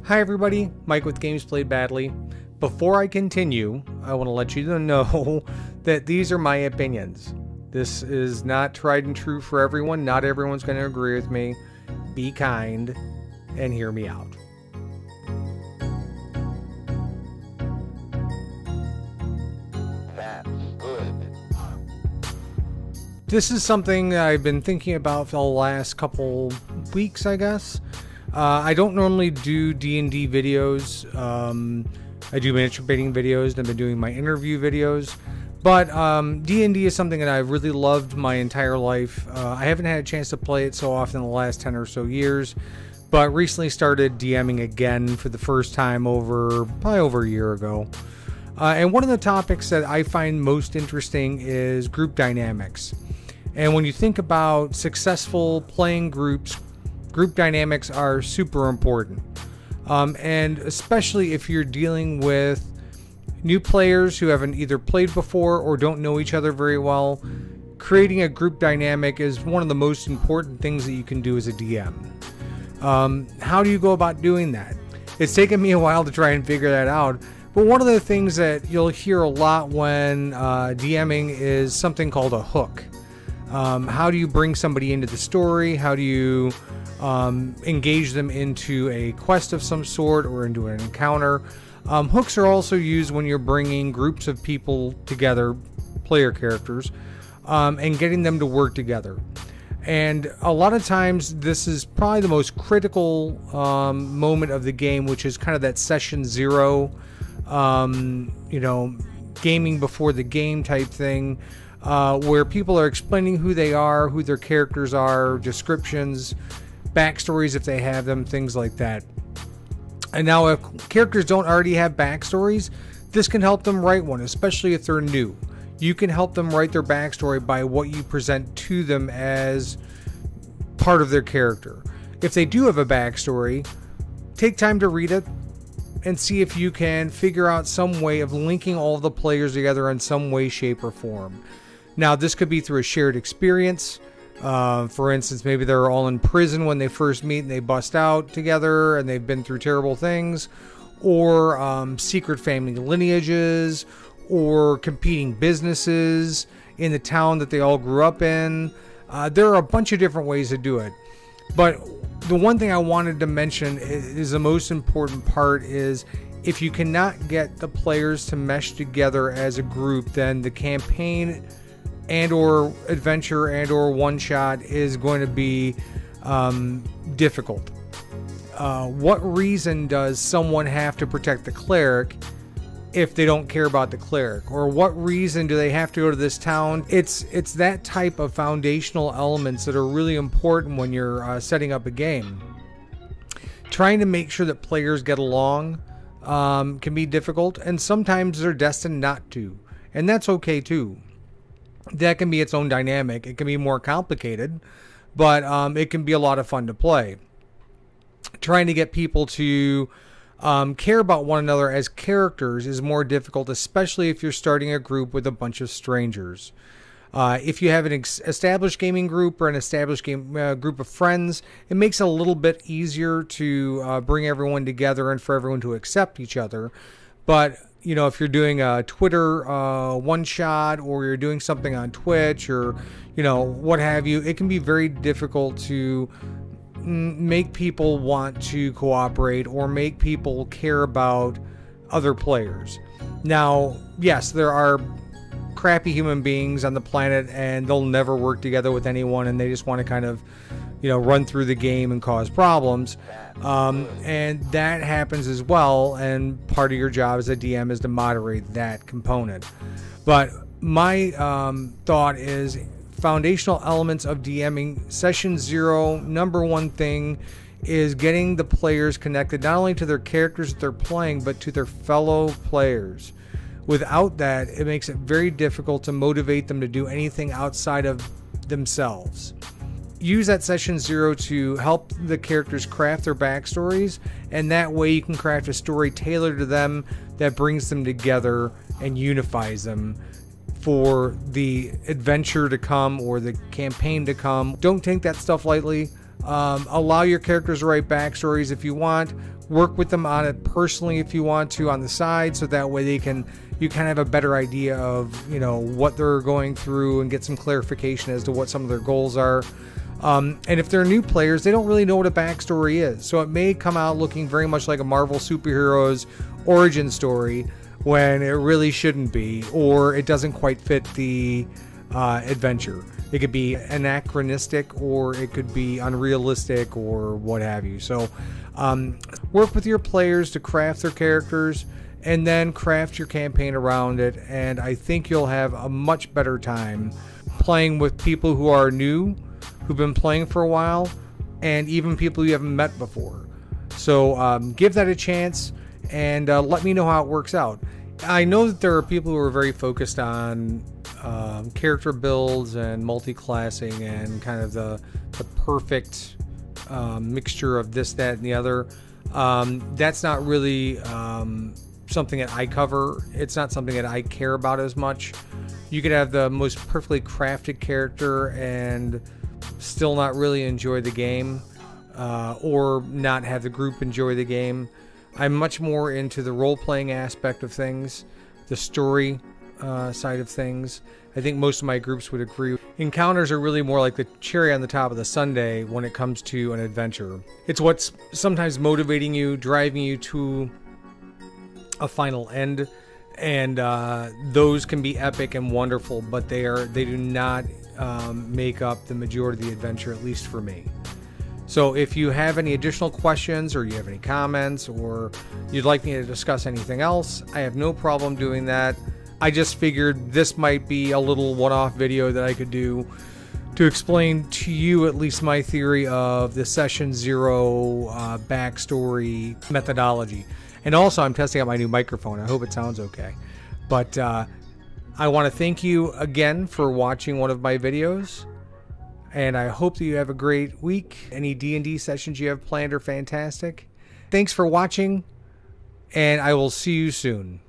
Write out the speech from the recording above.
Hi everybody, Mike with Games Played Badly. Before I continue, I want to let you know that these are my opinions. This is not tried and true for everyone. Not everyone's going to agree with me. Be kind and hear me out. That's good. This is something I've been thinking about for the last couple weeks, I guess. I don't normally do D&D videos. I do miniature painting videos, and I've been doing my interview videos. But D&D is something that I've really loved my entire life. I haven't had a chance to play it so often in the last 10 or so years, but recently started DMing again for the first time probably over a year ago. And one of the topics that I find most interesting is group dynamics. And when you think about successful playing groups, group dynamics are super important. And especially if you're dealing with new players who haven't either played before or don't know each other very well, creating a group dynamic is one of the most important things that you can do as a DM. How do you go about doing that? It's taken me a while to try and figure that out, but one of the things that you'll hear a lot when DMing is something called a hook. How do you bring somebody into the story? How do you engage them into a quest of some sort or into an encounter? Hooks are also used when you're bringing groups of people together, player characters, and getting them to work together. And a lot of times this is probably the most critical moment of the game, which is kind of that session zero, gaming before the game type thing, where people are explaining who they are, who their characters are, descriptions, backstories if they have them, things like that. And now if characters don't already have backstories, this can help them write one, especially if they're new. You can help them write their backstory by what you present to them as part of their character. If they do have a backstory, take time to read it and see if you can figure out some way of linking all of the players together in some way, shape, or form. Now, this could be through a shared experience. For instance, maybe they're all in prison when they first meet and they bust out together and they've been through terrible things, or secret family lineages, or competing businesses in the town that they all grew up in. There are a bunch of different ways to do it. But the one thing I wanted to mention is the most important part is if you cannot get the players to mesh together as a group, then the campaign and or adventure and or one shot is going to be difficult. What reason does someone have to protect the cleric if they don't care about the cleric? Or what reason do they have to go to this town? It's that type of foundational elements that are really important when you're setting up a game. Trying to make sure that players get along can be difficult, and sometimes they're destined not to, and that's okay too. That can be its own dynamic. It can be more complicated, but it can be a lot of fun to play. Trying to get people to care about one another as characters is more difficult, especially if you're starting a group with a bunch of strangers. If you have an established gaming group or an established group of friends, it makes it a little bit easier to bring everyone together and for everyone to accept each other. But if you're doing a Twitter one shot, or you're doing something on Twitch, or what have you, it can be very difficult to make people want to cooperate or make people care about other players. Now, yes, there are crappy human beings on the planet and they'll never work together with anyone, and they just want to kind of run through the game and cause problems, and that happens as well, and part of your job as a DM is to moderate that component. But my thought is foundational elements of DMing session zero, number one thing is getting the players connected not only to their characters that they're playing, but to their fellow players. Without that, it makes it very difficult to motivate them to do anything outside of themselves. Use that session zero to help the characters craft their backstories, and that way you can craft a story tailored to them that brings them together and unifies them for the adventure to come or the campaign to come. Don't take that stuff lightly. Allow your characters to write backstories if you want. Work with them on it personally if you want to on the side, so that way you kind of have a better idea of, you know, what they're going through and get some clarification as to what some of their goals are. And if they're new players, they don't really know what a backstory is, so it may come out looking very much like a Marvel superhero's origin story when it really shouldn't be, or it doesn't quite fit the adventure. It could be anachronistic, or it could be unrealistic, or what have you. So work with your players to craft their characters, and then craft your campaign around it, and I think you'll have a much better time playing with people who are new, who've been playing for a while, and even people you haven't met before. So give that a chance, and let me know how it works out. I know that there are people who are very focused on character builds and multi-classing and kind of the perfect mixture of this, that, and the other. That's not really something that I cover. It's not something that I care about as much. You could have the most perfectly crafted character and still not really enjoy the game, or not have the group enjoy the game. I'm much more into the role-playing aspect of things, the story side of things. I think most of my groups would agree. Encounters are really more like the cherry on the top of the sundae when it comes to an adventure. It's what's sometimes motivating you, driving you to a final end, and those can be epic and wonderful, but they do not make up the majority of the adventure, at least for me. So if you have any additional questions, or you have any comments, or you'd like me to discuss anything else, I have no problem doing that. I just figured this might be a little one-off video that I could do to explain to you at least my theory of the Session 0 backstory methodology. And also, I'm testing out my new microphone. I hope it sounds okay. But I want to thank you again for watching one of my videos. And I hope that you have a great week. Any D&D sessions you have planned are fantastic. Thanks for watching, and I will see you soon.